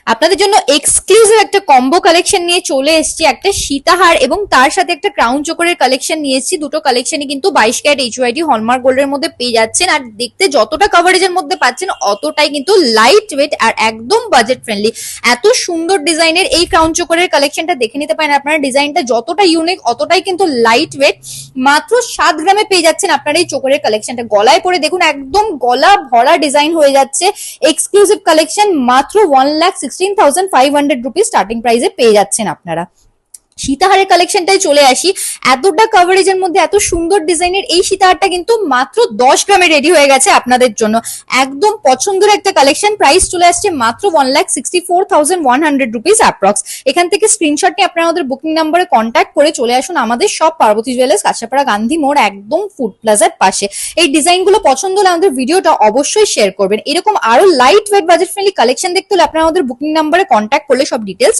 আপনাদের জন্য এক্সক্লুসিভ একটা কম্বো কালেকশন নিয়ে চলে এসেছি, একটা সীতাহার এবং তার সাথে একটা ক্রাউন চোকারের কালেকশন নিয়ে এসেছি। দুটো কালেকশনই কিন্তু 22 ক্যারেট এইচওআইডি হলমার্ক গোল্ডের মধ্যে পেয়ে যাচ্ছেন, আর দেখতে যতটা কভারেজের মধ্যে পাচ্ছেন অতটাই কিন্তু লাইট ওয়েট আর একদম বাজেট ফ্রেন্ডলি। এত সুন্দর ডিজাইনের এই ক্রাউন চোকারের কালেকশনটা দেখে নিতে পারেন আপনারা। ডিজাইনটা যতটা ইউনিক অতটাই কিন্তু লাইট ওয়েট। মাত্র 7 গ্রামে পেয়ে যাচ্ছেন আপনারা এই চোকারের কালেকশনটা। গলায় পরে দেখুন একদম গলা ভরা ডিজাইন হয়ে যাচ্ছে। এক্সক্লুসিভ কালেকশন মাত্র 1,16,500 রুপিস স্টার্টিং প্রাইসে পেয়ে যাচ্ছেন আপনারা। সীতাহারের কালেকশনটাই চলে আসি। এতটা কভারেজের মধ্যে এত সুন্দর ডিজাইনের এই সীতাহারটা কিন্তু মাত্র 10 গ্রামে রেডি হয়ে গেছে আপনাদের জন্য। একদম পছন্দের একটা কালেকশন। প্রাইস চলে আসছে মাত্র 1,64,100 রুপিস অ্যাপ্রক্স। এখান থেকে স্ক্রিনশট নিয়ে আপনারা আমাদের বুকিং নাম্বারে কন্ট্যাক্ট করে চলে আসুন আমাদের সব পার্বতী জুয়েলার্স, কাঁচরাপাড়া গান্ধী মোড়, একদম ফুড প্লাজার পাশে। এই ডিজাইনগুলো পছন্দ হলে আমাদের ভিডিওটা অবশ্যই শেয়ার করবেন। এরকম আরো light weight budget friendly collection দেখতে হলে আপনারা আমাদের বুকিং নাম্বারে কন্ট্যাক্ট করলে সব ডিটেলস